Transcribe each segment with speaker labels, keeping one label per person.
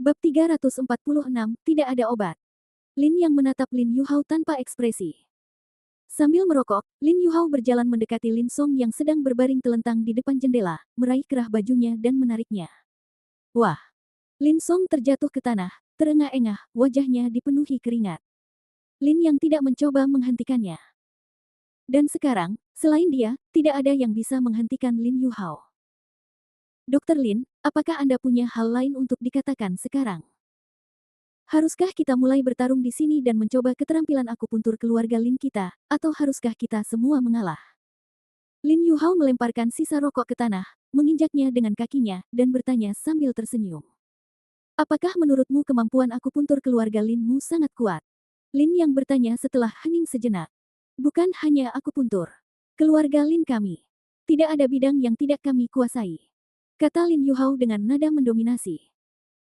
Speaker 1: Bab 346, tidak ada obat. Lin yang menatap Lin Yuhao tanpa ekspresi. Sambil merokok, Lin Yuhao berjalan mendekati Lin Song yang sedang berbaring telentang di depan jendela, meraih kerah bajunya dan menariknya. Wah! Lin Song terjatuh ke tanah, terengah-engah, wajahnya dipenuhi keringat. Lin yang tidak mencoba menghentikannya. Dan sekarang, selain dia, tidak ada yang bisa menghentikan Lin Yuhao. Dokter Lin, apakah Anda punya hal lain untuk dikatakan sekarang? Haruskah kita mulai bertarung di sini dan mencoba keterampilan akupuntur keluarga Lin kita, atau haruskah kita semua mengalah? Lin Yuhao melemparkan sisa rokok ke tanah, menginjaknya dengan kakinya, dan bertanya sambil tersenyum. Apakah menurutmu kemampuan akupuntur keluarga Linmu sangat kuat? Lin yang bertanya setelah hening sejenak. Bukan hanya akupuntur. Keluarga Lin kami. Tidak ada bidang yang tidak kami kuasai. Kata Lin Yuhao dengan nada mendominasi.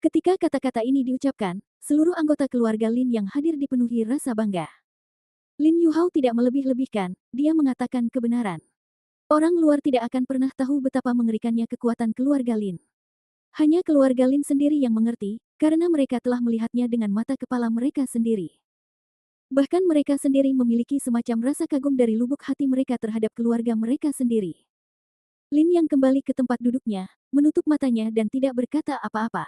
Speaker 1: Ketika kata-kata ini diucapkan, seluruh anggota keluarga Lin yang hadir dipenuhi rasa bangga. Lin Yuhao tidak melebih-lebihkan, dia mengatakan kebenaran. Orang luar tidak akan pernah tahu betapa mengerikannya kekuatan keluarga Lin. Hanya keluarga Lin sendiri yang mengerti, karena mereka telah melihatnya dengan mata kepala mereka sendiri. Bahkan mereka sendiri memiliki semacam rasa kagum dari lubuk hati mereka terhadap keluarga mereka sendiri. Lin yang kembali ke tempat duduknya, menutup matanya dan tidak berkata apa-apa.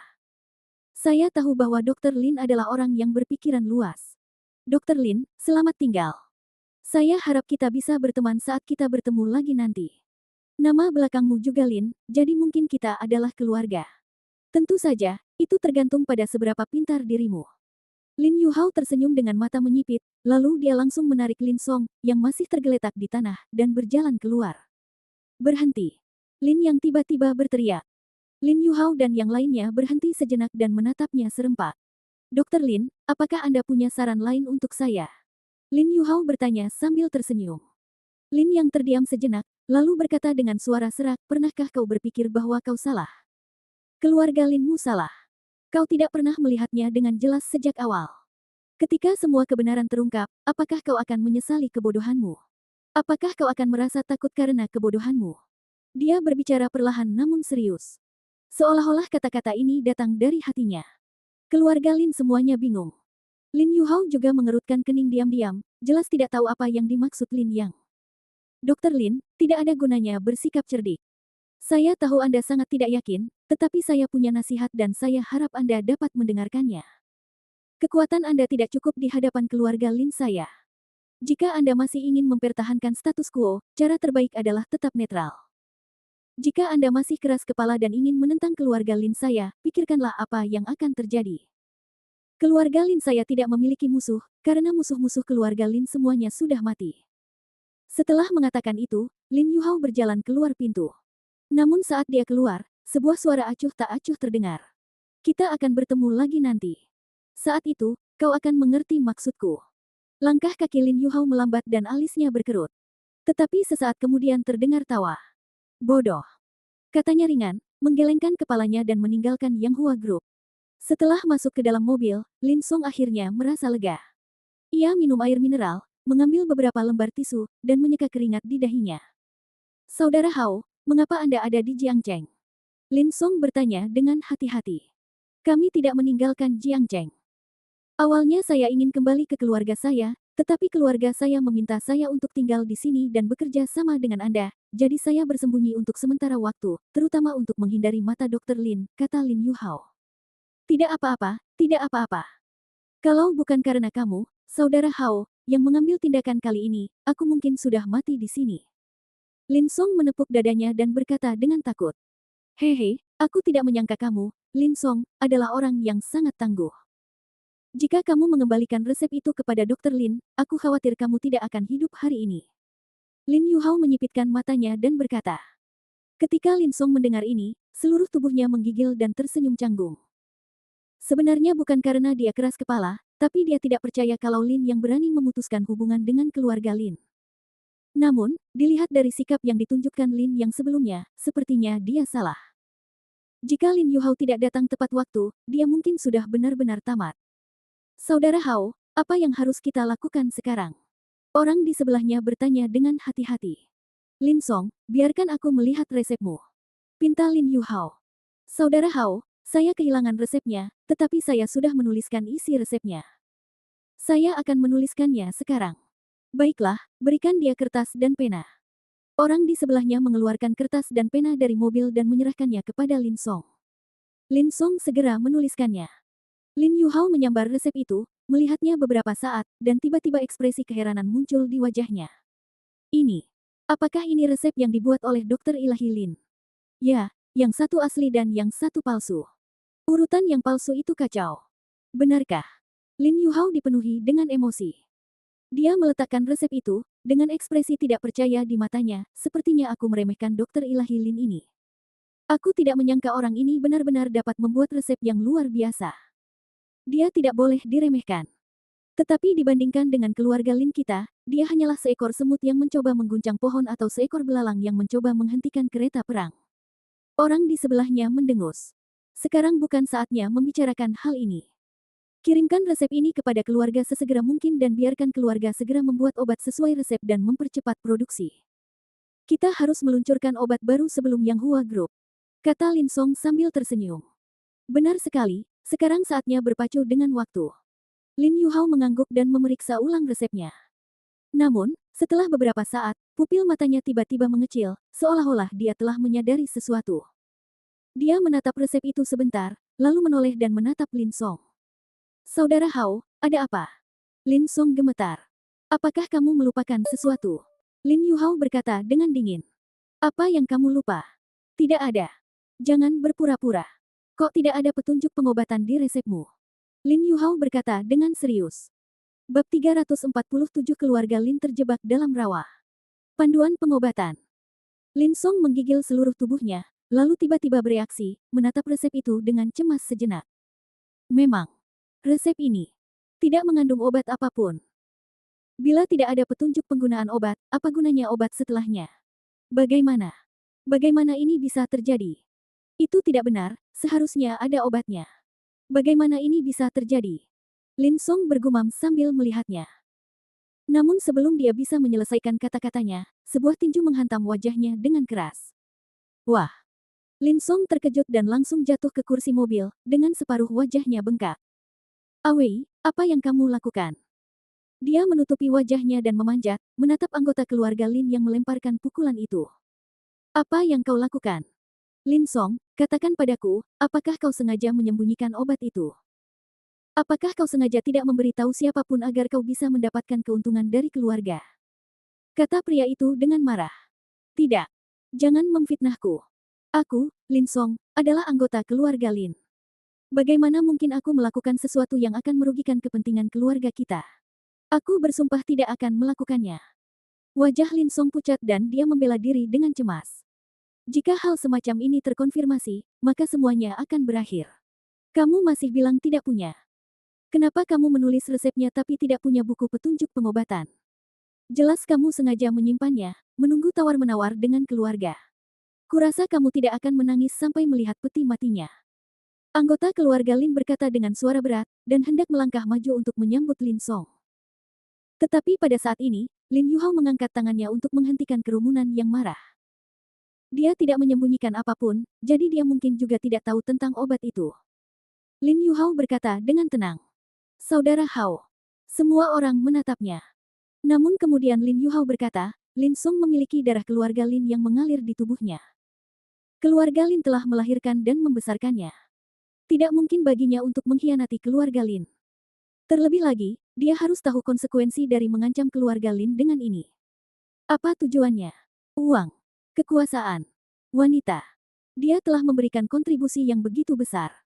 Speaker 1: Saya tahu bahwa Dr. Lin adalah orang yang berpikiran luas. Dr. Lin, selamat tinggal. Saya harap kita bisa berteman saat kita bertemu lagi nanti. Nama belakangmu juga Lin, jadi mungkin kita adalah keluarga. Tentu saja, itu tergantung pada seberapa pintar dirimu. Lin Yuhao tersenyum dengan mata menyipit, lalu dia langsung menarik Lin Song, yang masih tergeletak di tanah, dan berjalan keluar. Berhenti. Lin yang tiba-tiba berteriak. Lin Yuhao dan yang lainnya berhenti sejenak dan menatapnya serempak. Dokter Lin, apakah Anda punya saran lain untuk saya? Lin Yuhao bertanya sambil tersenyum. Lin yang terdiam sejenak, lalu berkata dengan suara serak, pernahkah kau berpikir bahwa kau salah? Keluarga Linmu salah. Kau tidak pernah melihatnya dengan jelas sejak awal. Ketika semua kebenaran terungkap, apakah kau akan menyesali kebodohanmu? Apakah kau akan merasa takut karena kebodohanmu? Dia berbicara perlahan namun serius. Seolah-olah kata-kata ini datang dari hatinya. Keluarga Lin semuanya bingung. Lin Yuhao juga mengerutkan kening diam-diam, jelas tidak tahu apa yang dimaksud Lin Yang. Dokter Lin, tidak ada gunanya bersikap cerdik. Saya tahu Anda sangat tidak yakin, tetapi saya punya nasihat dan saya harap Anda dapat mendengarkannya. Kekuatan Anda tidak cukup di hadapan keluarga Lin saya. Jika Anda masih ingin mempertahankan status quo, cara terbaik adalah tetap netral. Jika Anda masih keras kepala dan ingin menentang keluarga Lin saya, pikirkanlah apa yang akan terjadi. Keluarga Lin saya tidak memiliki musuh, karena musuh-musuh keluarga Lin semuanya sudah mati. Setelah mengatakan itu, Lin Yuhao berjalan keluar pintu. Namun saat dia keluar, sebuah suara acuh tak acuh terdengar. Kita akan bertemu lagi nanti. Saat itu, kau akan mengerti maksudku. Langkah kaki Lin Yuhao melambat dan alisnya berkerut. Tetapi sesaat kemudian terdengar tawa. Bodoh. Katanya ringan, menggelengkan kepalanya dan meninggalkan Yang Hua Group. Setelah masuk ke dalam mobil, Lin Song akhirnya merasa lega. Ia minum air mineral, mengambil beberapa lembar tisu, dan menyeka keringat di dahinya. Saudara Hao, mengapa Anda ada di Jiangcheng? Lin Song bertanya dengan hati-hati. Kami tidak meninggalkan Jiangcheng. Awalnya saya ingin kembali ke keluarga saya, tetapi keluarga saya meminta saya untuk tinggal di sini dan bekerja sama dengan Anda, jadi saya bersembunyi untuk sementara waktu, terutama untuk menghindari mata Dr. Lin, kata Lin Yuhao. Tidak apa-apa, tidak apa-apa. Kalau bukan karena kamu, saudara Hao, yang mengambil tindakan kali ini, aku mungkin sudah mati di sini. Lin Song menepuk dadanya dan berkata dengan takut. Hehe, aku tidak menyangka kamu, Lin Song, adalah orang yang sangat tangguh. Jika kamu mengembalikan resep itu kepada Dr. Lin, aku khawatir kamu tidak akan hidup hari ini. Lin Yuhao menyipitkan matanya dan berkata. Ketika Lin Song mendengar ini, seluruh tubuhnya menggigil dan tersenyum canggung. Sebenarnya bukan karena dia keras kepala, tapi dia tidak percaya kalau Lin yang berani memutuskan hubungan dengan keluarga Lin. Namun, dilihat dari sikap yang ditunjukkan Lin yang sebelumnya, sepertinya dia salah. Jika Lin Yuhao tidak datang tepat waktu, dia mungkin sudah benar-benar tamat. Saudara Hao, apa yang harus kita lakukan sekarang? Orang di sebelahnya bertanya dengan hati-hati. Lin Song, biarkan aku melihat resepmu. Pinta Lin Yuhao. Saudara Hao, Saya kehilangan resepnya, tetapi saya sudah menuliskan isi resepnya. Saya akan menuliskannya sekarang. Baiklah, berikan dia kertas dan pena. Orang di sebelahnya mengeluarkan kertas dan pena dari mobil dan menyerahkannya kepada Lin Song. Lin Song segera menuliskannya. Lin Yuhao menyambar resep itu, melihatnya beberapa saat, dan tiba-tiba ekspresi keheranan muncul di wajahnya. Ini. Apakah ini resep yang dibuat oleh Dokter Ilahi Lin? Ya, yang satu asli dan yang satu palsu. Urutan yang palsu itu kacau. Benarkah? Lin Yuhao dipenuhi dengan emosi. Dia meletakkan resep itu, dengan ekspresi tidak percaya di matanya, sepertinya aku meremehkan Dokter Ilahi Lin ini. Aku tidak menyangka orang ini benar-benar dapat membuat resep yang luar biasa. Dia tidak boleh diremehkan. Tetapi dibandingkan dengan keluarga Lin kita, dia hanyalah seekor semut yang mencoba mengguncang pohon atau seekor belalang yang mencoba menghentikan kereta perang. Orang di sebelahnya mendengus. Sekarang bukan saatnya membicarakan hal ini. Kirimkan resep ini kepada keluarga sesegera mungkin dan biarkan keluarga segera membuat obat sesuai resep dan mempercepat produksi. Kita harus meluncurkan obat baru sebelum Yang Hua Group, kata Lin Song sambil tersenyum. Benar sekali, sekarang saatnya berpacu dengan waktu. Lin Yuhao mengangguk dan memeriksa ulang resepnya. Namun, setelah beberapa saat, pupil matanya tiba-tiba mengecil, seolah-olah dia telah menyadari sesuatu. Dia menatap resep itu sebentar, lalu menoleh dan menatap Lin Song. Saudara Hao, ada apa? Lin Song gemetar. Apakah kamu melupakan sesuatu? Lin Yuhao berkata dengan dingin. Apa yang kamu lupa? Tidak ada. Jangan berpura-pura. Kok tidak ada petunjuk pengobatan di resepmu? Lin Yuhao berkata dengan serius. Bab 347 keluarga Lin terjebak dalam rawa. Panduan pengobatan. Lin Song menggigil seluruh tubuhnya, lalu tiba-tiba bereaksi, menatap resep itu dengan cemas sejenak. Memang, resep ini tidak mengandung obat apapun. Bila tidak ada petunjuk penggunaan obat, apa gunanya obat setelahnya? Bagaimana? Bagaimana ini bisa terjadi? Itu tidak benar, seharusnya ada obatnya. Bagaimana ini bisa terjadi? Lin Song bergumam sambil melihatnya. Namun sebelum dia bisa menyelesaikan kata-katanya, sebuah tinju menghantam wajahnya dengan keras. Wah! Lin Song terkejut dan langsung jatuh ke kursi mobil, dengan separuh wajahnya bengkak. Awei, apa yang kamu lakukan? Dia menutupi wajahnya dan memanjat, menatap anggota keluarga Lin yang melemparkan pukulan itu. Apa yang kau lakukan? Lin Song, katakan padaku, apakah kau sengaja menyembunyikan obat itu? Apakah kau sengaja tidak memberitahu siapapun agar kau bisa mendapatkan keuntungan dari keluarga? Kata pria itu dengan marah. Tidak. Jangan memfitnahku. Aku, Lin Song, adalah anggota keluarga Lin. Bagaimana mungkin aku melakukan sesuatu yang akan merugikan kepentingan keluarga kita? Aku bersumpah tidak akan melakukannya. Wajah Lin Song pucat dan dia membela diri dengan cemas. Jika hal semacam ini terkonfirmasi, maka semuanya akan berakhir. Kamu masih bilang tidak punya. Kenapa kamu menulis resepnya tapi tidak punya buku petunjuk pengobatan? Jelas kamu sengaja menyimpannya, menunggu tawar-menawar dengan keluarga. Kurasa kamu tidak akan menangis sampai melihat peti matinya. Anggota keluarga Lin berkata dengan suara berat, dan hendak melangkah maju untuk menyambut Lin Song. Tetapi pada saat ini, Lin Yuhao mengangkat tangannya untuk menghentikan kerumunan yang marah. Dia tidak menyembunyikan apapun, jadi dia mungkin juga tidak tahu tentang obat itu. Lin Yuhao berkata dengan tenang. Saudara Hao. Semua orang menatapnya. Namun kemudian Lin Yuhao berkata, Lin Song memiliki darah keluarga Lin yang mengalir di tubuhnya. Keluarga Lin telah melahirkan dan membesarkannya. Tidak mungkin baginya untuk mengkhianati keluarga Lin. Terlebih lagi, dia harus tahu konsekuensi dari mengancam keluarga Lin dengan ini. Apa tujuannya? Uang. Kekuasaan. Wanita. Dia telah memberikan kontribusi yang begitu besar.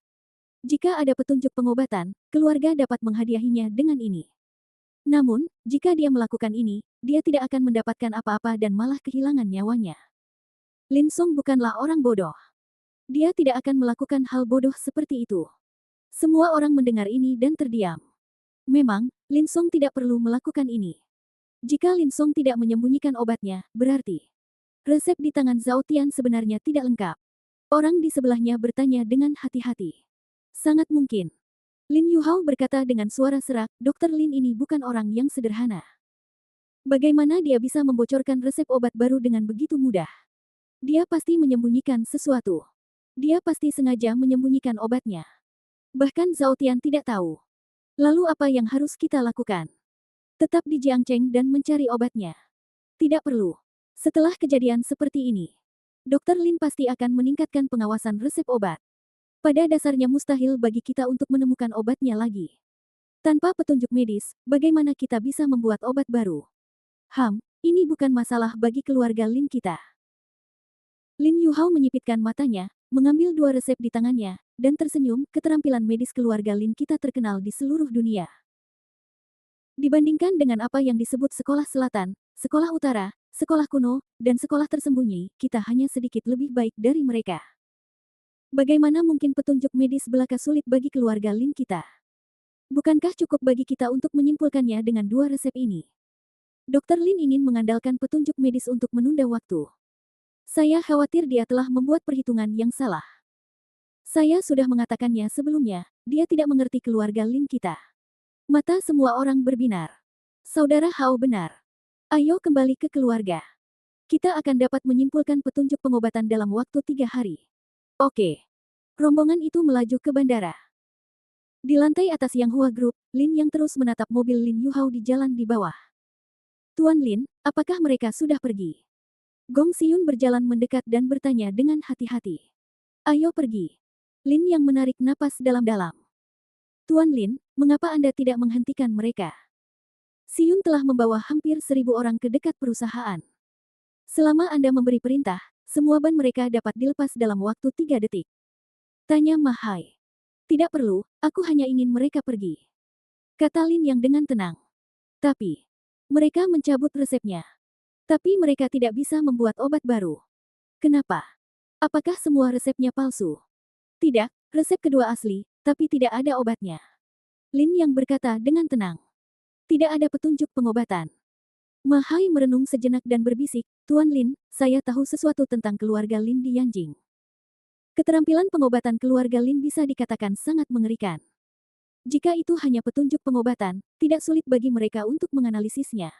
Speaker 1: Jika ada petunjuk pengobatan, keluarga dapat menghadiahinya dengan ini. Namun, jika dia melakukan ini, dia tidak akan mendapatkan apa-apa dan malah kehilangan nyawanya. Lin Song bukanlah orang bodoh. Dia tidak akan melakukan hal bodoh seperti itu. Semua orang mendengar ini dan terdiam. Memang, Lin Song tidak perlu melakukan ini. Jika Lin Song tidak menyembunyikan obatnya, berarti resep di tangan Zhao Tian sebenarnya tidak lengkap. Orang di sebelahnya bertanya dengan hati-hati. Sangat mungkin. Lin Yuhao berkata dengan suara serak, Dokter Lin ini bukan orang yang sederhana. Bagaimana dia bisa membocorkan resep obat baru dengan begitu mudah? Dia pasti menyembunyikan sesuatu. Dia pasti sengaja menyembunyikan obatnya. Bahkan Zhao Tian tidak tahu. Lalu apa yang harus kita lakukan? Tetap di Jiangcheng dan mencari obatnya. Tidak perlu. Setelah kejadian seperti ini, Dr. Lin pasti akan meningkatkan pengawasan resep obat. Pada dasarnya mustahil bagi kita untuk menemukan obatnya lagi. Tanpa petunjuk medis, bagaimana kita bisa membuat obat baru? Ini bukan masalah bagi keluarga Lin kita. Lin Yuhao menyipitkan matanya, mengambil 2 resep di tangannya, dan tersenyum. Keterampilan medis keluarga Lin kita terkenal di seluruh dunia. Dibandingkan dengan apa yang disebut sekolah selatan, sekolah utara, sekolah kuno, dan sekolah tersembunyi, kita hanya sedikit lebih baik dari mereka. Bagaimana mungkin petunjuk medis belaka sulit bagi keluarga Lin kita? Bukankah cukup bagi kita untuk menyimpulkannya dengan 2 resep ini? Dr. Lin ingin mengandalkan petunjuk medis untuk menunda waktu. Saya khawatir dia telah membuat perhitungan yang salah. Saya sudah mengatakannya sebelumnya, dia tidak mengerti keluarga Lin kita. Mata semua orang berbinar. Saudara Hao benar. Ayo kembali ke keluarga. Kita akan dapat menyimpulkan petunjuk pengobatan dalam waktu 3 hari. Oke. Rombongan itu melaju ke bandara. Di lantai atas Yang Hua Group, Lin yang terus menatap mobil Lin Yuhao di jalan di bawah. Tuan Lin, apakah mereka sudah pergi? Gong Xiyun berjalan mendekat dan bertanya dengan hati-hati. Ayo pergi. Lin yang menarik napas dalam-dalam. Tuan Lin, mengapa Anda tidak menghentikan mereka? Xiyun telah membawa hampir 1.000 orang ke dekat perusahaan. Selama Anda memberi perintah, semua ban mereka dapat dilepas dalam waktu 3 detik. Tanya Ma Hai. Tidak perlu, aku hanya ingin mereka pergi. Kata Lin yang dengan tenang. Tapi, mereka mencabut resepnya. Tapi mereka tidak bisa membuat obat baru. Kenapa? Apakah semua resepnya palsu? Tidak, resep kedua asli, tapi tidak ada obatnya. Lin yang berkata dengan tenang. Tidak ada petunjuk pengobatan. Ma Hai merenung sejenak dan berbisik, Tuan Lin, saya tahu sesuatu tentang keluarga Lin di Yanjing. Keterampilan pengobatan keluarga Lin bisa dikatakan sangat mengerikan. Jika itu hanya petunjuk pengobatan, tidak sulit bagi mereka untuk menganalisisnya.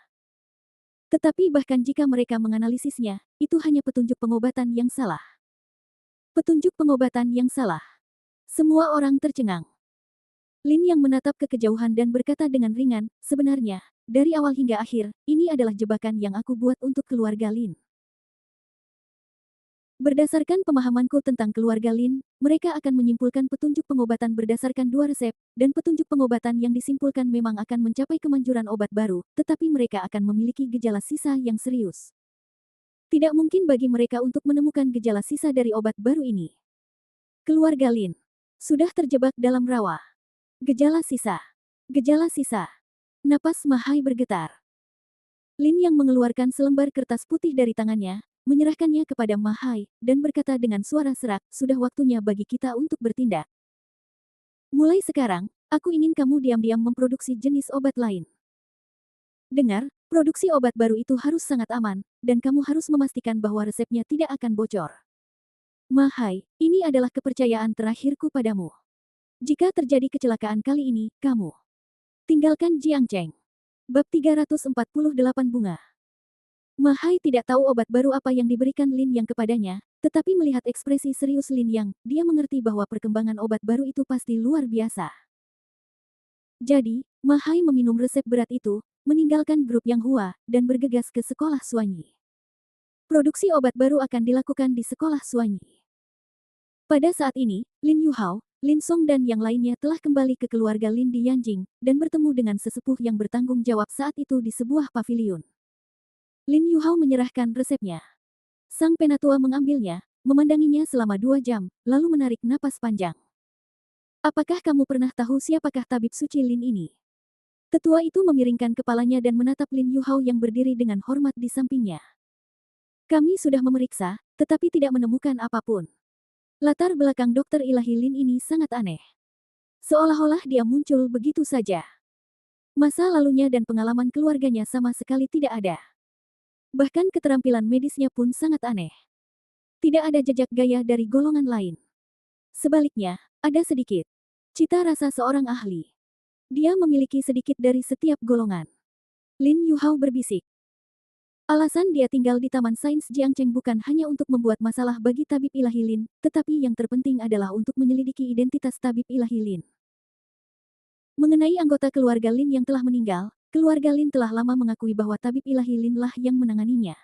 Speaker 1: Tetapi bahkan jika mereka menganalisisnya, itu hanya petunjuk pengobatan yang salah. Petunjuk pengobatan yang salah. Semua orang tercengang. Lin yang menatap ke kejauhan dan berkata dengan ringan, sebenarnya, dari awal hingga akhir, ini adalah jebakan yang aku buat untuk keluarga Lin. Berdasarkan pemahamanku tentang keluarga Lin, mereka akan menyimpulkan petunjuk pengobatan berdasarkan 2 resep, dan petunjuk pengobatan yang disimpulkan memang akan mencapai kemanjuran obat baru, tetapi mereka akan memiliki gejala sisa yang serius. Tidak mungkin bagi mereka untuk menemukan gejala sisa dari obat baru ini. Keluarga Lin sudah terjebak dalam rawa. Gejala sisa. Gejala sisa. Napas Ma Hai bergetar. Lin yang mengeluarkan selembar kertas putih dari tangannya, menyerahkannya kepada Ma Hai, dan berkata dengan suara serak, sudah waktunya bagi kita untuk bertindak. Mulai sekarang, aku ingin kamu diam-diam memproduksi jenis obat lain. Dengar, produksi obat baru itu harus sangat aman, dan kamu harus memastikan bahwa resepnya tidak akan bocor. Ma Hai, ini adalah kepercayaan terakhirku padamu. Jika terjadi kecelakaan kali ini, kamu tinggalkan Jiangcheng. Bab 348 Bunga. Ma Hai tidak tahu obat baru apa yang diberikan Lin Yang kepadanya, tetapi melihat ekspresi serius Lin Yang, dia mengerti bahwa perkembangan obat baru itu pasti luar biasa. Jadi, Ma Hai meminum resep berat itu, meninggalkan grup Yang Hua, dan bergegas ke sekolah Suanyi. Produksi obat baru akan dilakukan di sekolah Suanyi. Pada saat ini, Lin Yuhao, Lin Song dan yang lainnya telah kembali ke keluarga Lin di Yanjing, dan bertemu dengan sesepuh yang bertanggung jawab saat itu di sebuah paviliun. Lin Yuhao menyerahkan resepnya. Sang penatua mengambilnya, memandanginya selama 2 jam, lalu menarik napas panjang. Apakah kamu pernah tahu siapakah tabib suci Lin ini? Tetua itu memiringkan kepalanya dan menatap Lin Yuhao yang berdiri dengan hormat di sampingnya. Kami sudah memeriksa, tetapi tidak menemukan apapun. Latar belakang dokter ilahi Lin ini sangat aneh. Seolah-olah dia muncul begitu saja. Masa lalunya dan pengalaman keluarganya sama sekali tidak ada. Bahkan keterampilan medisnya pun sangat aneh. Tidak ada jejak gaya dari golongan lain. Sebaliknya, ada sedikit cita rasa seorang ahli. Dia memiliki sedikit dari setiap golongan. Lin Yuhao berbisik. Alasan dia tinggal di Taman Sains Jiangcheng bukan hanya untuk membuat masalah bagi tabib ilahi Lin, tetapi yang terpenting adalah untuk menyelidiki identitas tabib ilahi Lin. Mengenai anggota keluarga Lin yang telah meninggal, keluarga Lin telah lama mengakui bahwa tabib ilahi Lin lah yang menanganinya.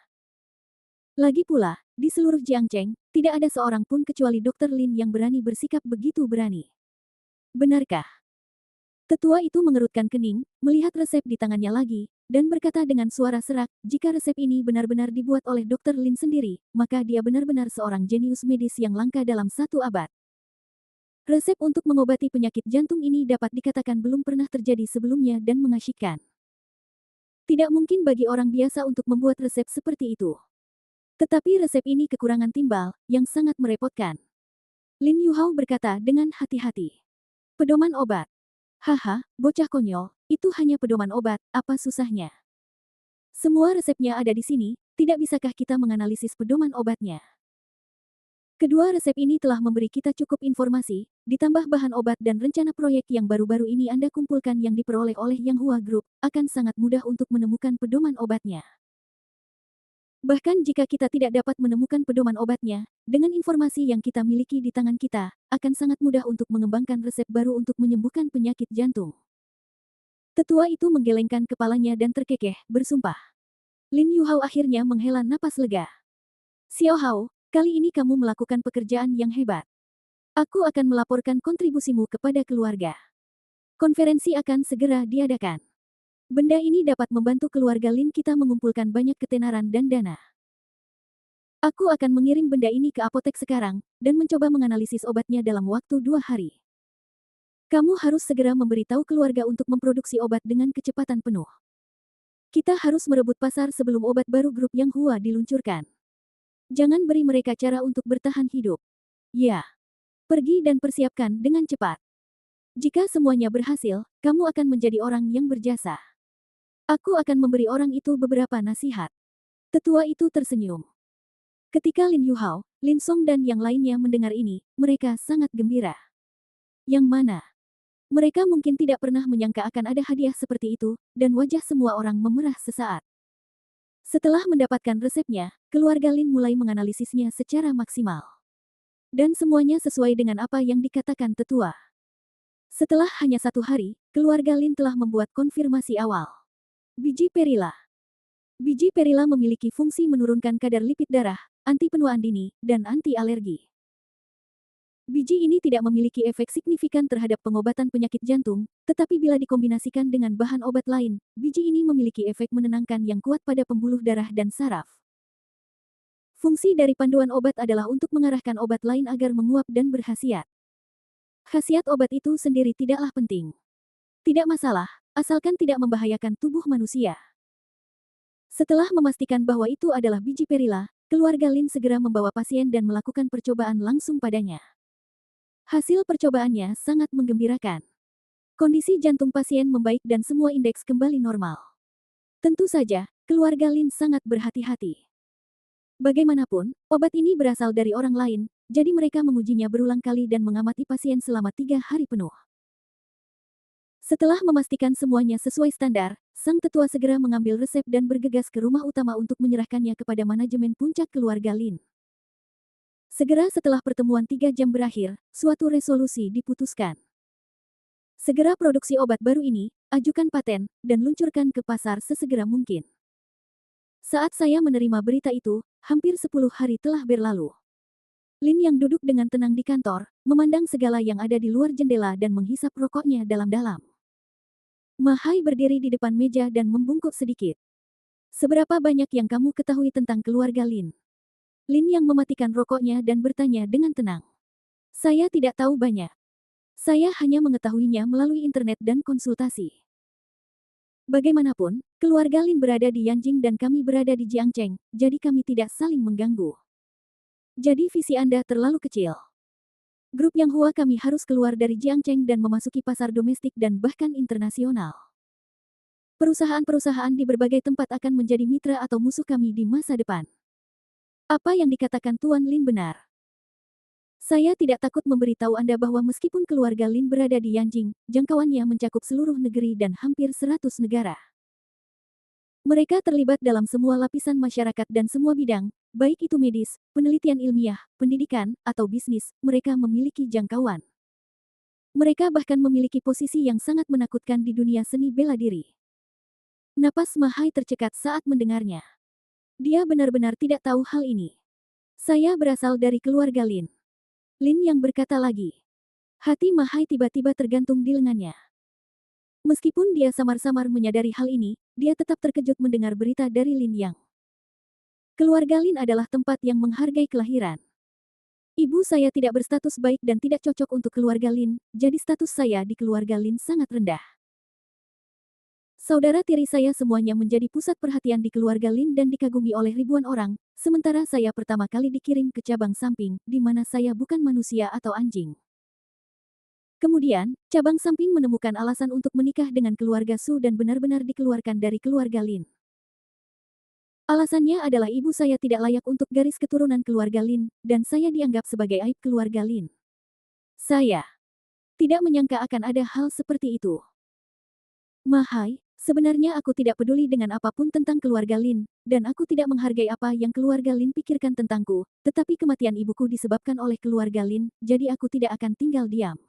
Speaker 1: Lagi pula, di seluruh Jiangcheng, tidak ada seorang pun kecuali Dr. Lin yang berani bersikap begitu berani. Benarkah? Tetua itu mengerutkan kening, melihat resep di tangannya lagi, dan berkata dengan suara serak, jika resep ini benar-benar dibuat oleh Dr. Lin sendiri, maka dia benar-benar seorang jenius medis yang langka dalam 1 abad. Resep untuk mengobati penyakit jantung ini dapat dikatakan belum pernah terjadi sebelumnya dan mengasyikkan. Tidak mungkin bagi orang biasa untuk membuat resep seperti itu. Tetapi resep ini kekurangan timbal, yang sangat merepotkan. Lin Yuhao berkata dengan hati-hati. Pedoman obat. Haha, bocah konyol, itu hanya pedoman obat, apa susahnya? Semua resepnya ada di sini, tidak bisakah kita menganalisis pedoman obatnya? Kedua resep ini telah memberi kita cukup informasi, ditambah bahan obat dan rencana proyek yang baru-baru ini Anda kumpulkan yang diperoleh oleh Yang Hua Group, akan sangat mudah untuk menemukan pedoman obatnya. Bahkan jika kita tidak dapat menemukan pedoman obatnya, dengan informasi yang kita miliki di tangan kita, akan sangat mudah untuk mengembangkan resep baru untuk menyembuhkan penyakit jantung. Tetua itu menggelengkan kepalanya dan terkekeh, bersumpah. Lin Yuhao akhirnya menghela napas lega. Xiao Hao, kali ini kamu melakukan pekerjaan yang hebat. Aku akan melaporkan kontribusimu kepada keluarga. Konferensi akan segera diadakan. Benda ini dapat membantu keluarga Lin kita mengumpulkan banyak ketenaran dan dana. Aku akan mengirim benda ini ke apotek sekarang, dan mencoba menganalisis obatnya dalam waktu 2 hari. Kamu harus segera memberitahu keluarga untuk memproduksi obat dengan kecepatan penuh. Kita harus merebut pasar sebelum obat baru grup Yang Hua diluncurkan. Jangan beri mereka cara untuk bertahan hidup. Ya. Pergi dan persiapkan dengan cepat. Jika semuanya berhasil, kamu akan menjadi orang yang berjasa. Aku akan memberi orang itu beberapa nasihat. Tetua itu tersenyum. Ketika Lin Yuhao, Lin Song dan yang lainnya mendengar ini, mereka sangat gembira. Yang mana? Mereka mungkin tidak pernah menyangka akan ada hadiah seperti itu, dan wajah semua orang memerah sesaat. Setelah mendapatkan resepnya, keluarga Lin mulai menganalisisnya secara maksimal. Dan semuanya sesuai dengan apa yang dikatakan tetua. Setelah hanya 1 hari, keluarga Lin telah membuat konfirmasi awal. Biji perila. Biji perila memiliki fungsi menurunkan kadar lipid darah, anti penuaan dini, dan anti alergi. Biji ini tidak memiliki efek signifikan terhadap pengobatan penyakit jantung, tetapi bila dikombinasikan dengan bahan obat lain, biji ini memiliki efek menenangkan yang kuat pada pembuluh darah dan saraf. Fungsi dari panduan obat adalah untuk mengarahkan obat lain agar menguap dan berkhasiat. Khasiat obat itu sendiri tidaklah penting. Tidak masalah, asalkan tidak membahayakan tubuh manusia. Setelah memastikan bahwa itu adalah biji perila, keluarga Lin segera membawa pasien dan melakukan percobaan langsung padanya. Hasil percobaannya sangat menggembirakan. Kondisi jantung pasien membaik dan semua indeks kembali normal. Tentu saja, keluarga Lin sangat berhati-hati. Bagaimanapun, obat ini berasal dari orang lain, jadi mereka mengujinya berulang kali dan mengamati pasien selama 3 hari penuh. Setelah memastikan semuanya sesuai standar, sang tetua segera mengambil resep dan bergegas ke rumah utama untuk menyerahkannya kepada manajemen puncak keluarga Lin. Segera setelah pertemuan 3 jam berakhir, suatu resolusi diputuskan. Segera produksi obat baru ini, ajukan paten, dan luncurkan ke pasar sesegera mungkin. Saat saya menerima berita itu, hampir 10 hari telah berlalu. Lin yang duduk dengan tenang di kantor, memandang segala yang ada di luar jendela dan menghisap rokoknya dalam-dalam. Mahai berdiri di depan meja dan membungkuk sedikit. Seberapa banyak yang kamu ketahui tentang keluarga Lin? Lin yang mematikan rokoknya dan bertanya dengan tenang. Saya tidak tahu banyak. Saya hanya mengetahuinya melalui internet dan konsultasi. Bagaimanapun, keluarga Lin berada di Yanjing dan kami berada di Jiangcheng, jadi kami tidak saling mengganggu. Jadi visi Anda terlalu kecil. Grup Yang Hua kami harus keluar dari Jiangcheng dan memasuki pasar domestik dan bahkan internasional. Perusahaan-perusahaan di berbagai tempat akan menjadi mitra atau musuh kami di masa depan. Apa yang dikatakan Tuan Lin benar. Saya tidak takut memberitahu Anda bahwa meskipun keluarga Lin berada di Yanjing, jangkauannya mencakup seluruh negeri dan hampir 100 negara. Mereka terlibat dalam semua lapisan masyarakat dan semua bidang, baik itu medis, penelitian ilmiah, pendidikan, atau bisnis, mereka memiliki jangkauan. Mereka bahkan memiliki posisi yang sangat menakutkan di dunia seni bela diri. Napas Mahai tercekat saat mendengarnya. Dia benar-benar tidak tahu hal ini. Saya berasal dari keluarga Lin. Lin yang berkata lagi. Hati Mahai tiba-tiba tergantung di lengannya. Meskipun dia samar-samar menyadari hal ini, dia tetap terkejut mendengar berita dari Lin Yang. Keluarga Lin adalah tempat yang menghargai kelahiran. Ibu saya tidak berstatus baik dan tidak cocok untuk keluarga Lin, jadi status saya di keluarga Lin sangat rendah. Saudara tiri saya semuanya menjadi pusat perhatian di keluarga Lin dan dikagumi oleh ribuan orang, sementara saya pertama kali dikirim ke cabang samping, di mana saya bukan manusia atau anjing. Kemudian, cabang samping menemukan alasan untuk menikah dengan keluarga Su dan benar-benar dikeluarkan dari keluarga Lin. Alasannya adalah ibu saya tidak layak untuk garis keturunan keluarga Lin, dan saya dianggap sebagai aib keluarga Lin. Saya tidak menyangka akan ada hal seperti itu. Mahai, sebenarnya aku tidak peduli dengan apapun tentang keluarga Lin, dan aku tidak menghargai apa yang keluarga Lin pikirkan tentangku, tetapi kematian ibuku disebabkan oleh keluarga Lin, jadi aku tidak akan tinggal diam.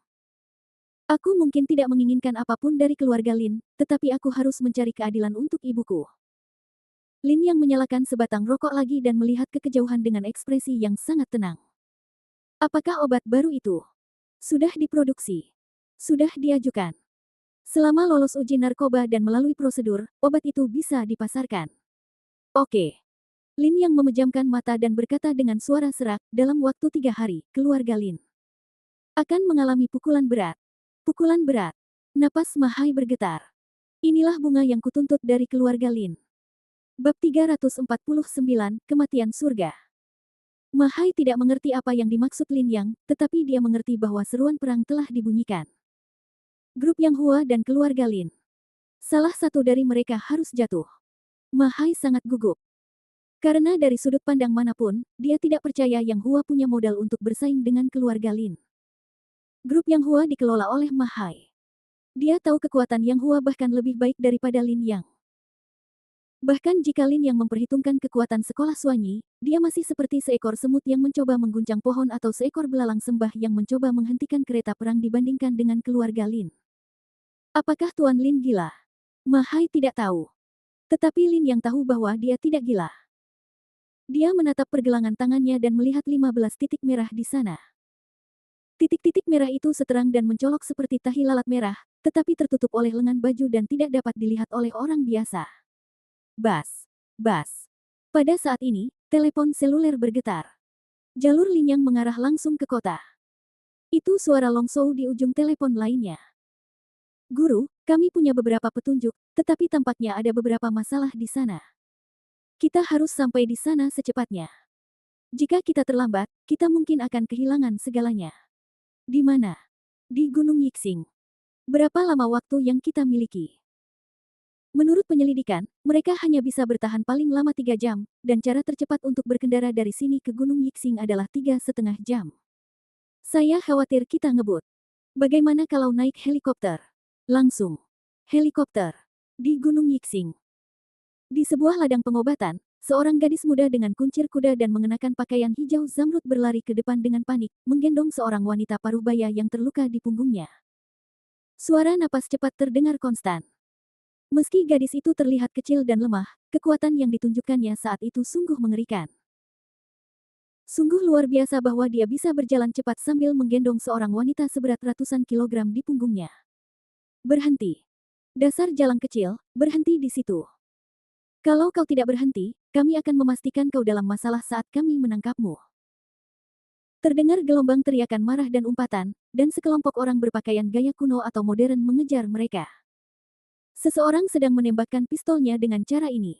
Speaker 1: Aku mungkin tidak menginginkan apapun dari keluarga Lin, tetapi aku harus mencari keadilan untuk ibuku. Lin yang menyalakan sebatang rokok lagi dan melihat ke kejauhan dengan ekspresi yang sangat tenang. Apakah obat baru itu sudah diproduksi? Sudah diajukan? Selama lolos uji narkoba dan melalui prosedur, obat itu bisa dipasarkan. Oke. Lin yang memejamkan mata dan berkata dengan suara serak, dalam waktu 3 hari, keluarga Lin akan mengalami pukulan berat. Pukulan berat. Napas Mahai bergetar. Inilah bunga yang kutuntut dari keluarga Lin. Bab 349, Kematian Surga. Mahai tidak mengerti apa yang dimaksud Lin Yang, tetapi dia mengerti bahwa seruan perang telah dibunyikan. Grup Yang Hua dan keluarga Lin. Salah satu dari mereka harus jatuh. Mahai sangat gugup. Karena dari sudut pandang manapun, dia tidak percaya Yang Hua punya modal untuk bersaing dengan keluarga Lin. Grup Yang Hua dikelola oleh Mahai. Dia tahu kekuatan Yang Hua bahkan lebih baik daripada Lin Yang. Bahkan jika Lin Yang memperhitungkan kekuatan sekolah Suanyi, dia masih seperti seekor semut yang mencoba mengguncang pohon atau seekor belalang sembah yang mencoba menghentikan kereta perang dibandingkan dengan keluarga Lin. Apakah Tuan Lin gila? Mahai tidak tahu. Tetapi Lin Yang tahu bahwa dia tidak gila. Dia menatap pergelangan tangannya dan melihat 15 titik merah di sana. Titik-titik merah itu seterang dan mencolok seperti tahi lalat merah, tetapi tertutup oleh lengan baju dan tidak dapat dilihat oleh orang biasa. Bas. Bas. Pada saat ini, telepon seluler bergetar. Jalur Lin Yang mengarah langsung ke kota. Itu suara Long Shou di ujung telepon lainnya. Guru, kami punya beberapa petunjuk, tetapi tampaknya ada beberapa masalah di sana. Kita harus sampai di sana secepatnya. Jika kita terlambat, kita mungkin akan kehilangan segalanya. Di mana? Di Gunung Yixing. Berapa lama waktu yang kita miliki? Menurut penyelidikan, mereka hanya bisa bertahan paling lama 3 jam, dan cara tercepat untuk berkendara dari sini ke Gunung Yixing adalah 3,5 jam. Saya khawatir kita ngebut. Bagaimana kalau naik helikopter? Langsung. Helikopter. Di Gunung Yixing. Di sebuah ladang pengobatan, seorang gadis muda dengan kuncir kuda dan mengenakan pakaian hijau zamrud berlari ke depan dengan panik, menggendong seorang wanita paruh baya yang terluka di punggungnya. Suara napas cepat terdengar konstan. Meski gadis itu terlihat kecil dan lemah, kekuatan yang ditunjukkannya saat itu sungguh mengerikan. Sungguh luar biasa bahwa dia bisa berjalan cepat sambil menggendong seorang wanita seberat ratusan kilogram di punggungnya. Berhenti. Dasar jalang kecil, berhenti di situ. Kalau kau tidak berhenti, kami akan memastikan kau dalam masalah saat kami menangkapmu. Terdengar gelombang teriakan marah dan umpatan, dan sekelompok orang berpakaian gaya kuno atau modern mengejar mereka. Seseorang sedang menembakkan pistolnya dengan cara ini.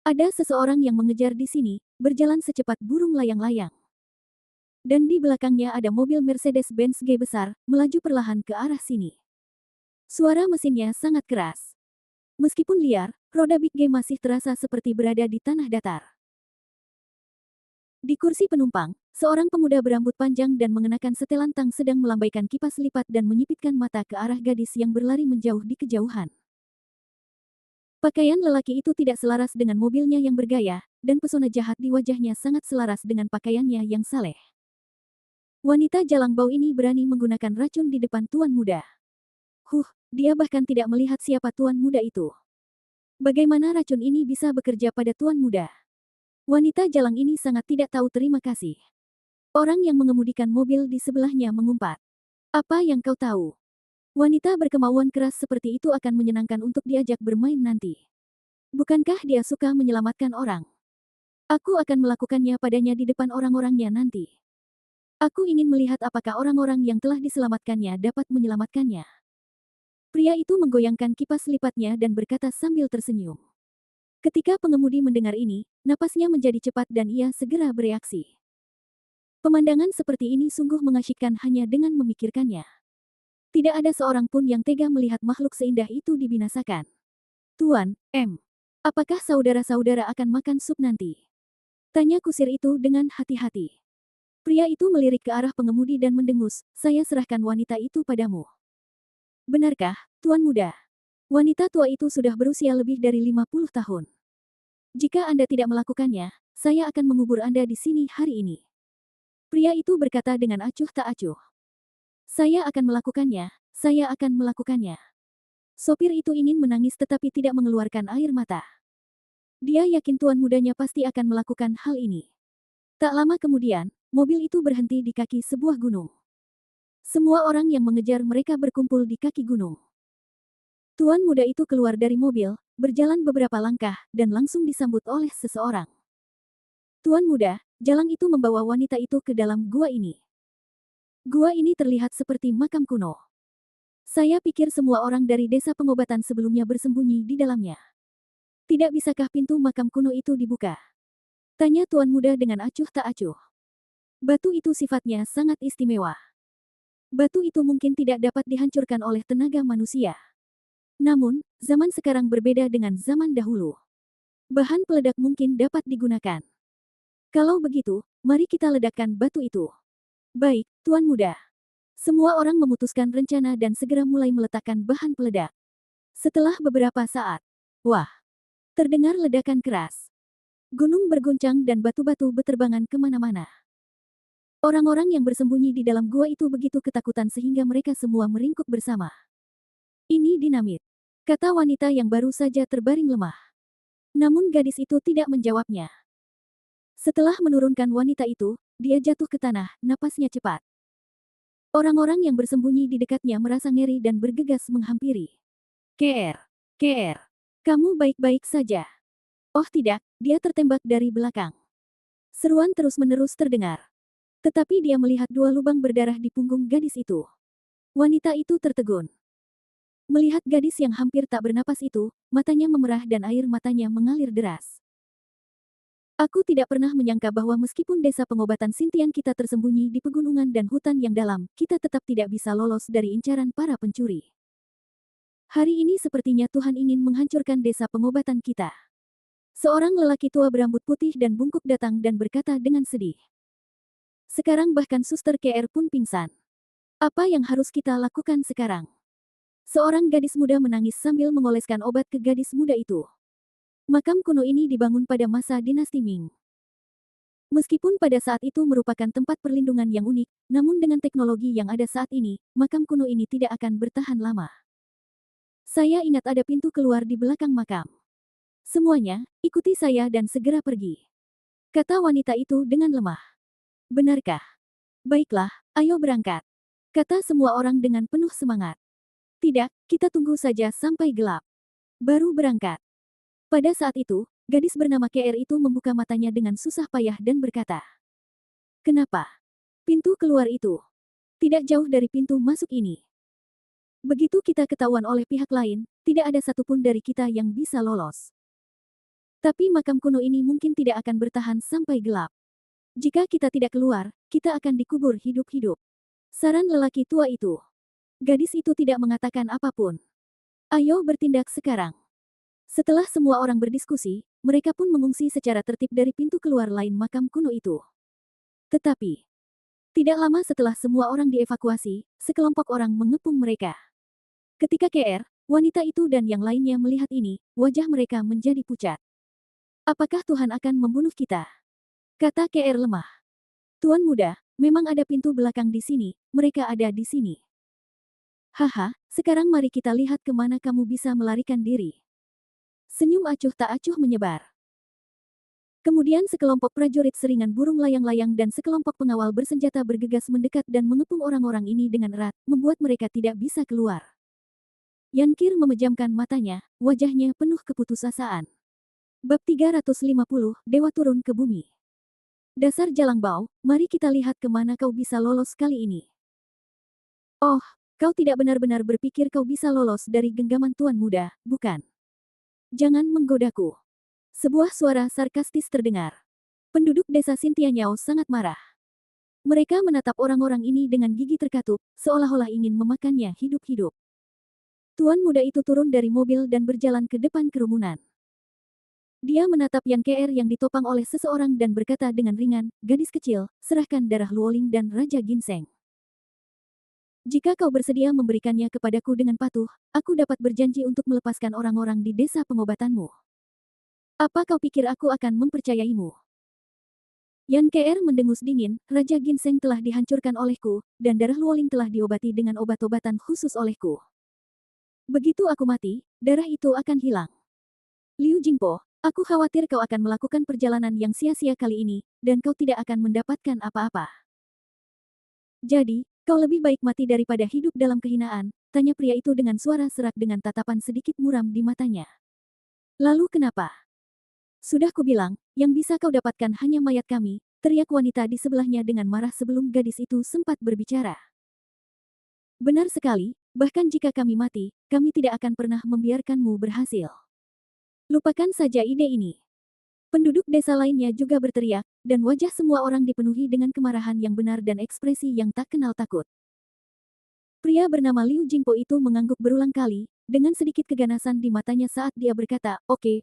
Speaker 1: Ada seseorang yang mengejar di sini, berjalan secepat burung layang-layang. Dan di belakangnya ada mobil Mercedes-Benz G besar, melaju perlahan ke arah sini. Suara mesinnya sangat keras. Meskipun liar, roda Big G masih terasa seperti berada di tanah datar. Di kursi penumpang, seorang pemuda berambut panjang dan mengenakan setelan tang sedang melambaikan kipas lipat dan menyipitkan mata ke arah gadis yang berlari menjauh di kejauhan. Pakaian lelaki itu tidak selaras dengan mobilnya yang bergaya, dan pesona jahat di wajahnya sangat selaras dengan pakaiannya yang saleh. Wanita jalang bau ini berani menggunakan racun di depan tuan muda. Dia bahkan tidak melihat siapa tuan muda itu. Bagaimana racun ini bisa bekerja pada tuan muda? Wanita jalang ini sangat tidak tahu terima kasih. Orang yang mengemudikan mobil di sebelahnya mengumpat. Apa yang kau tahu? Wanita berkemauan keras seperti itu akan menyenangkan untuk diajak bermain nanti. Bukankah dia suka menyelamatkan orang? Aku akan melakukannya padanya di depan orang-orangnya nanti. Aku ingin melihat apakah orang-orang yang telah diselamatkannya dapat menyelamatkannya. Pria itu menggoyangkan kipas lipatnya dan berkata sambil tersenyum. Ketika pengemudi mendengar ini, napasnya menjadi cepat dan ia segera bereaksi. Pemandangan seperti ini sungguh mengasyikkan hanya dengan memikirkannya. Tidak ada seorang pun yang tega melihat makhluk seindah itu dibinasakan. Tuan, apakah saudara-saudara akan makan sup nanti? Tanya kusir itu dengan hati-hati. Pria itu melirik ke arah pengemudi dan mendengus, saya serahkan wanita itu padamu. Benarkah, tuan muda? Wanita tua itu sudah berusia lebih dari 50 tahun. Jika Anda tidak melakukannya, saya akan mengubur Anda di sini hari ini. Pria itu berkata dengan acuh tak acuh. Saya akan melakukannya, saya akan melakukannya. Sopir itu ingin menangis tetapi tidak mengeluarkan air mata. Dia yakin tuan mudanya pasti akan melakukan hal ini. Tak lama kemudian, mobil itu berhenti di kaki sebuah gunung. Semua orang yang mengejar mereka berkumpul di kaki gunung. Tuan muda itu keluar dari mobil, berjalan beberapa langkah, dan langsung disambut oleh seseorang. Tuan muda, jalang itu membawa wanita itu ke dalam gua ini. Gua ini terlihat seperti makam kuno. Saya pikir semua orang dari desa pengobatan sebelumnya bersembunyi di dalamnya. Tidak bisakah pintu makam kuno itu dibuka? Tanya tuan muda dengan acuh tak acuh. Batu itu sifatnya sangat istimewa. Batu itu mungkin tidak dapat dihancurkan oleh tenaga manusia. Namun, zaman sekarang berbeda dengan zaman dahulu. Bahan peledak mungkin dapat digunakan. Kalau begitu, mari kita ledakkan batu itu. Baik, tuan muda. Semua orang memutuskan rencana dan segera mulai meletakkan bahan peledak. Setelah beberapa saat, wah, terdengar ledakan keras. Gunung berguncang dan batu-batu beterbangan kemana-mana. Orang-orang yang bersembunyi di dalam gua itu begitu ketakutan sehingga mereka semua meringkuk bersama. Ini dinamit, kata wanita yang baru saja terbaring lemah. Namun gadis itu tidak menjawabnya. Setelah menurunkan wanita itu, dia jatuh ke tanah, napasnya cepat. Orang-orang yang bersembunyi di dekatnya merasa ngeri dan bergegas menghampiri. Ker, kamu baik-baik saja. Oh tidak, dia tertembak dari belakang. Seruan terus-menerus terdengar. Tetapi dia melihat dua lubang berdarah di punggung gadis itu. Wanita itu tertegun. Melihat gadis yang hampir tak bernapas itu, matanya memerah dan air matanya mengalir deras. Aku tidak pernah menyangka bahwa meskipun desa pengobatan Sintian kita tersembunyi di pegunungan dan hutan yang dalam, kita tetap tidak bisa lolos dari incaran para pencuri. Hari ini sepertinya Tuhan ingin menghancurkan desa pengobatan kita. Seorang lelaki tua berambut putih dan bungkuk datang dan berkata dengan sedih. Sekarang bahkan suster KR pun pingsan. Apa yang harus kita lakukan sekarang? Seorang gadis muda menangis sambil mengoleskan obat ke gadis muda itu. Makam kuno ini dibangun pada masa dinasti Ming. Meskipun pada saat itu merupakan tempat perlindungan yang unik, namun dengan teknologi yang ada saat ini, makam kuno ini tidak akan bertahan lama. Saya ingat ada pintu keluar di belakang makam. Semuanya, ikuti saya dan segera pergi. Kata wanita itu dengan lemah. Benarkah? Baiklah, ayo berangkat. Kata semua orang dengan penuh semangat. Tidak, kita tunggu saja sampai gelap. Baru berangkat. Pada saat itu, gadis bernama KR itu membuka matanya dengan susah payah dan berkata. Kenapa? Pintu keluar itu. Tidak jauh dari pintu masuk ini. Begitu kita ketahuan oleh pihak lain, tidak ada satupun dari kita yang bisa lolos. Tapi makam kuno ini mungkin tidak akan bertahan sampai gelap. Jika kita tidak keluar, kita akan dikubur hidup-hidup. Saran lelaki tua itu. Gadis itu tidak mengatakan apapun. Ayo bertindak sekarang. Setelah semua orang berdiskusi, mereka pun mengungsi secara tertib dari pintu keluar lain makam kuno itu. Tetapi, tidak lama setelah semua orang dievakuasi, sekelompok orang mengepung mereka. Ketika KR, Wanita itu dan yang lainnya melihat ini, wajah mereka menjadi pucat. Apakah Tuhan akan membunuh kita? Kata KR lemah. Tuan muda, memang ada pintu belakang di sini, mereka ada di sini. Haha, sekarang mari kita lihat kemana kamu bisa melarikan diri. Senyum acuh tak acuh menyebar. Kemudian sekelompok prajurit seringan burung layang-layang dan sekelompok pengawal bersenjata bergegas mendekat dan mengepung orang-orang ini dengan erat, membuat mereka tidak bisa keluar. Yankir memejamkan matanya, wajahnya penuh keputusasaan. Bab 350, Dewa Turun ke Bumi. Dasar Jalangbao, mari kita lihat kemana kau bisa lolos kali ini. Oh, kau tidak benar-benar berpikir kau bisa lolos dari genggaman Tuan Muda, bukan? Jangan menggodaku. Sebuah suara sarkastis terdengar. Penduduk desa Sintianyao sangat marah. Mereka menatap orang-orang ini dengan gigi terkatup, seolah-olah ingin memakannya hidup-hidup. Tuan muda itu turun dari mobil dan berjalan ke depan kerumunan. Dia menatap Yang KR yang ditopang oleh seseorang dan berkata dengan ringan, "Gadis kecil, serahkan darah Luoling dan Raja Ginseng. Jika kau bersedia memberikannya kepadaku dengan patuh, aku dapat berjanji untuk melepaskan orang-orang di desa pengobatanmu. Apa kau pikir aku akan mempercayaimu?" Yan KR mendengus dingin, Raja Ginseng telah dihancurkan olehku, dan darah Luoling telah diobati dengan obat-obatan khusus olehku. Begitu aku mati, darah itu akan hilang. Liu Jingpo, aku khawatir kau akan melakukan perjalanan yang sia-sia kali ini, dan kau tidak akan mendapatkan apa-apa. Jadi, kau lebih baik mati daripada hidup dalam kehinaan, tanya pria itu dengan suara serak dengan tatapan sedikit muram di matanya. Lalu kenapa? Sudah kubilang, yang bisa kau dapatkan hanya mayat kami, teriak wanita di sebelahnya dengan marah sebelum gadis itu sempat berbicara. Benar sekali, bahkan jika kami mati, kami tidak akan pernah membiarkanmu berhasil. Lupakan saja ide ini. Penduduk desa lainnya juga berteriak, dan wajah semua orang dipenuhi dengan kemarahan yang benar dan ekspresi yang tak kenal takut. Pria bernama Liu Jingpo itu mengangguk berulang kali, dengan sedikit keganasan di matanya saat dia berkata, oke,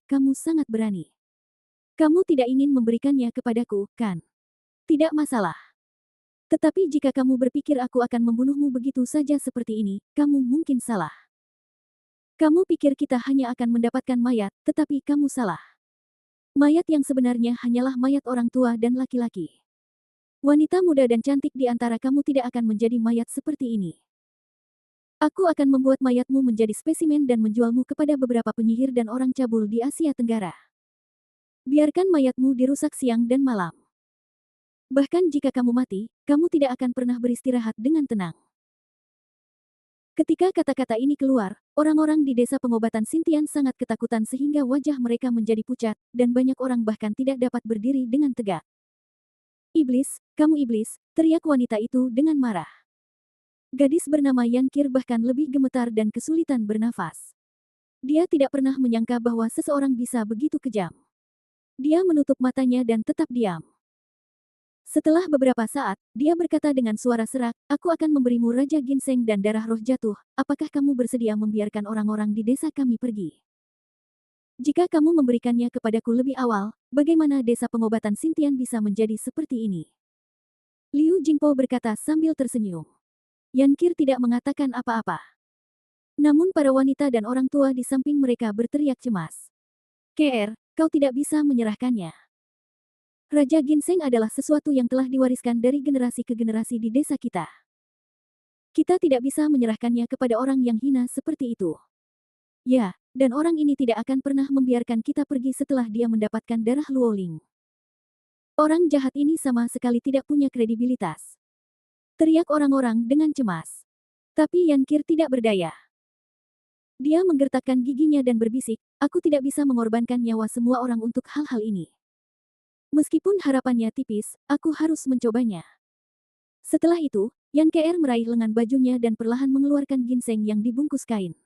Speaker 1: kamu sangat berani. Kamu tidak ingin memberikannya kepadaku, kan? Tidak masalah. Tetapi jika kamu berpikir aku akan membunuhmu begitu saja seperti ini, kamu mungkin salah. Kamu pikir kita hanya akan mendapatkan mayat, tetapi kamu salah. Mayat yang sebenarnya hanyalah mayat orang tua dan laki-laki. Wanita muda dan cantik di antara kamu tidak akan menjadi mayat seperti ini. Aku akan membuat mayatmu menjadi spesimen dan menjualmu kepada beberapa penyihir dan orang cabul di Asia Tenggara. Biarkan mayatmu dirusak siang dan malam. Bahkan jika kamu mati, kamu tidak akan pernah beristirahat dengan tenang. Ketika kata-kata ini keluar, orang-orang di desa pengobatan Sintian sangat ketakutan sehingga wajah mereka menjadi pucat, dan banyak orang bahkan tidak dapat berdiri dengan tegak. Iblis, kamu iblis, teriak wanita itu dengan marah. Gadis bernama Yankir bahkan lebih gemetar dan kesulitan bernafas. Dia tidak pernah menyangka bahwa seseorang bisa begitu kejam. Dia menutup matanya dan tetap diam. Setelah beberapa saat, dia berkata dengan suara serak, aku akan memberimu Raja Ginseng dan darah roh jatuh, apakah kamu bersedia membiarkan orang-orang di desa kami pergi? Jika kamu memberikannya kepadaku lebih awal, bagaimana desa pengobatan Sintian bisa menjadi seperti ini? Liu Jingpo berkata sambil tersenyum. Yankir tidak mengatakan apa-apa. Namun para wanita dan orang tua di samping mereka berteriak cemas. KR, kau tidak bisa menyerahkannya. Raja Ginseng adalah sesuatu yang telah diwariskan dari generasi ke generasi di desa kita. Kita tidak bisa menyerahkannya kepada orang yang hina seperti itu. Ya, dan orang ini tidak akan pernah membiarkan kita pergi setelah dia mendapatkan darah Luoling. Orang jahat ini sama sekali tidak punya kredibilitas. Teriak orang-orang dengan cemas. Tapi Yankir tidak berdaya. Dia menggertakkan giginya dan berbisik, aku tidak bisa mengorbankan nyawa semua orang untuk hal-hal ini. Meskipun harapannya tipis, aku harus mencobanya. Setelah itu, Yang KR meraih lengan bajunya dan perlahan mengeluarkan ginseng yang dibungkus kain.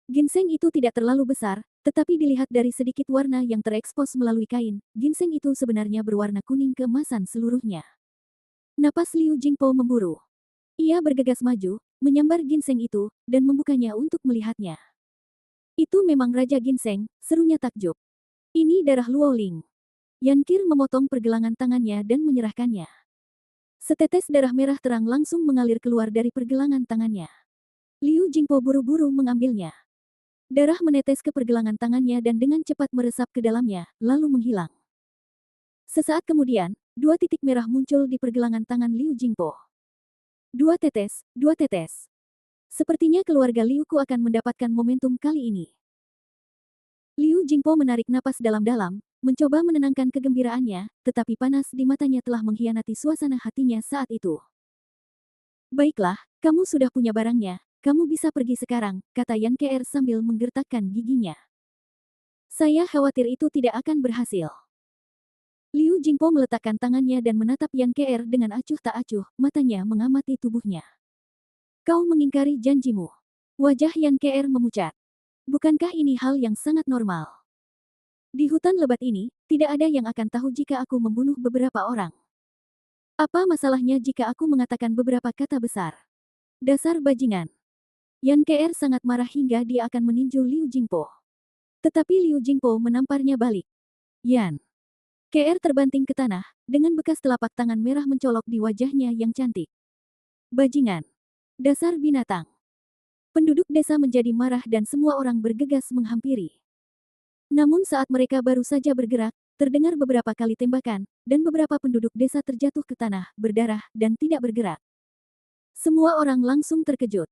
Speaker 1: Ginseng itu tidak terlalu besar, tetapi dilihat dari sedikit warna yang terekspos melalui kain, ginseng itu sebenarnya berwarna kuning keemasan seluruhnya. Napas Liu Jingpo memburu. Ia bergegas maju, menyambar ginseng itu, dan membukanya untuk melihatnya. Itu memang Raja Ginseng, serunya takjub. Ini darah Luoling. Yankir memotong pergelangan tangannya dan menyerahkannya. Setetes darah merah terang langsung mengalir keluar dari pergelangan tangannya. Liu Jingpo buru-buru mengambilnya. Darah menetes ke pergelangan tangannya dan dengan cepat meresap ke dalamnya, lalu menghilang. Sesaat kemudian, 2 titik merah muncul di pergelangan tangan Liu Jingpo. 2 tetes, 2 tetes. Sepertinya keluarga Liuku akan mendapatkan momentum kali ini. Liu Jingpo menarik napas dalam-dalam, mencoba menenangkan kegembiraannya, tetapi panas di matanya telah mengkhianati suasana hatinya saat itu. Baiklah, kamu sudah punya barangnya, kamu bisa pergi sekarang, kata Yan Kr sambil menggertakkan giginya. Saya khawatir itu tidak akan berhasil. Liu Jingpo meletakkan tangannya dan menatap Yan Kr dengan acuh tak acuh, matanya mengamati tubuhnya. Kau mengingkari janjimu. Wajah Yan Kr memucat. Bukankah ini hal yang sangat normal? Di hutan lebat ini, tidak ada yang akan tahu jika aku membunuh beberapa orang. Apa masalahnya jika aku mengatakan beberapa kata besar? Dasar bajingan. Yan Kr sangat marah hingga dia akan meninju Liu Jingpo. Tetapi Liu Jingpo menamparnya balik. Yan Kr terbanting ke tanah, dengan bekas telapak tangan merah mencolok di wajahnya yang cantik. Bajingan. Dasar binatang. Penduduk desa menjadi marah dan semua orang bergegas menghampiri. Namun saat mereka baru saja bergerak, terdengar beberapa kali tembakan, dan beberapa penduduk desa terjatuh ke tanah, berdarah, dan tidak bergerak. Semua orang langsung terkejut.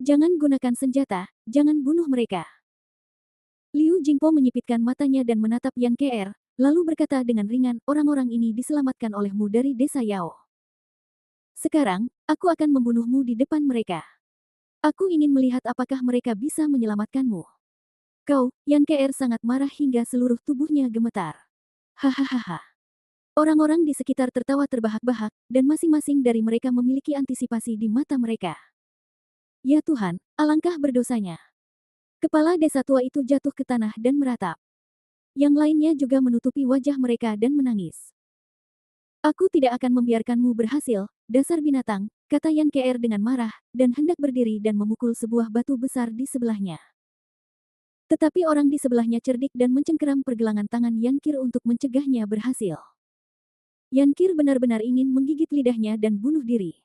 Speaker 1: Jangan gunakan senjata, jangan bunuh mereka. Liu Jingpo menyipitkan matanya dan menatap Yan Kr, lalu berkata dengan ringan, orang-orang ini diselamatkan olehmu dari desa Yao. Sekarang, aku akan membunuhmu di depan mereka. Aku ingin melihat apakah mereka bisa menyelamatkanmu. Kau, Yan Kr sangat marah hingga seluruh tubuhnya gemetar. Hahaha. Orang-orang di sekitar tertawa terbahak-bahak, dan masing-masing dari mereka memiliki antisipasi di mata mereka. Ya Tuhan, alangkah berdosanya. Kepala desa tua itu jatuh ke tanah dan meratap. Yang lainnya juga menutupi wajah mereka dan menangis. Aku tidak akan membiarkanmu berhasil, dasar binatang, kata Yan Kr dengan marah, dan hendak berdiri dan memukul sebuah batu besar di sebelahnya. Tetapi orang di sebelahnya cerdik dan mencengkeram pergelangan tangan Yan Kr untuk mencegahnya berhasil. Yan Kr benar-benar ingin menggigit lidahnya dan bunuh diri.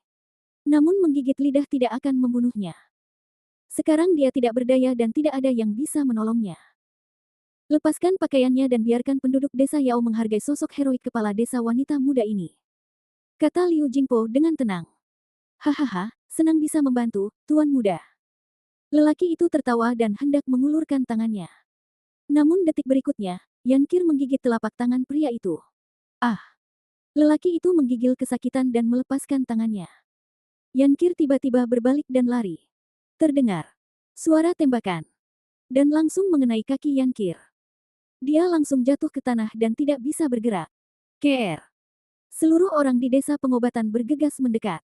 Speaker 1: Namun menggigit lidah tidak akan membunuhnya. Sekarang dia tidak berdaya dan tidak ada yang bisa menolongnya. Lepaskan pakaiannya dan biarkan penduduk desa Yao menghargai sosok heroik kepala desa wanita muda ini. Kata Liu Jingpo dengan tenang. Hahaha, senang bisa membantu, tuan muda. Lelaki itu tertawa dan hendak mengulurkan tangannya. Namun detik berikutnya, Yan Kr menggigit telapak tangan pria itu. Ah! Lelaki itu menggigil kesakitan dan melepaskan tangannya. Yan Kr tiba-tiba berbalik dan lari. Terdengar suara tembakan. Dan langsung mengenai kaki Yan Kr. Dia langsung jatuh ke tanah dan tidak bisa bergerak. Kr. Seluruh orang di desa pengobatan bergegas mendekat.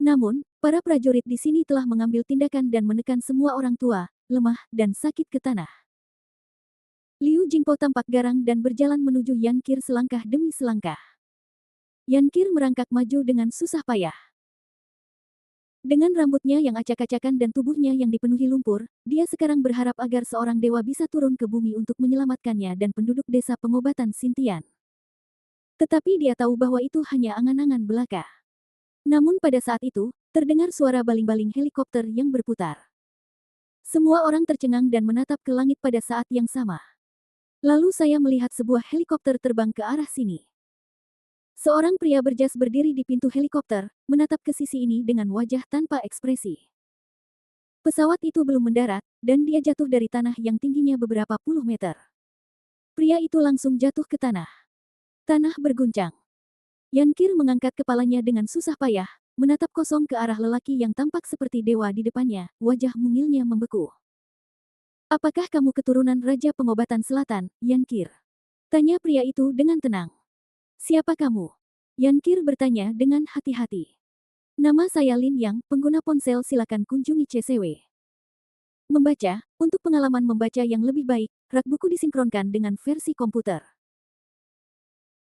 Speaker 1: Namun, para prajurit di sini telah mengambil tindakan dan menekan semua orang tua, lemah, dan sakit ke tanah. Liu Jingpo tampak garang dan berjalan menuju Yan Kr selangkah demi selangkah. Yan Kr merangkak maju dengan susah payah. Dengan rambutnya yang acak-acakan dan tubuhnya yang dipenuhi lumpur, dia sekarang berharap agar seorang dewa bisa turun ke bumi untuk menyelamatkannya dan penduduk desa pengobatan Xintian. Tetapi dia tahu bahwa itu hanya angan-angan belaka. Namun pada saat itu, terdengar suara baling-baling helikopter yang berputar. Semua orang tercengang dan menatap ke langit pada saat yang sama. Lalu saya melihat sebuah helikopter terbang ke arah sini. Seorang pria berjas berdiri di pintu helikopter, menatap ke sisi ini dengan wajah tanpa ekspresi. Pesawat itu belum mendarat, dan dia jatuh dari tanah yang tingginya beberapa puluh meter. Pria itu langsung jatuh ke tanah. Tanah berguncang. Yan Kr mengangkat kepalanya dengan susah payah, menatap kosong ke arah lelaki yang tampak seperti dewa di depannya, wajah mungilnya membeku. Apakah kamu keturunan Raja Pengobatan Selatan, Yan Kr? Tanya pria itu dengan tenang. Siapa kamu? Yan Kr bertanya dengan hati-hati. Nama saya Lin Yang, pengguna ponsel, silakan kunjungi CCW. Membaca, untuk pengalaman membaca yang lebih baik, rak buku disinkronkan dengan versi komputer.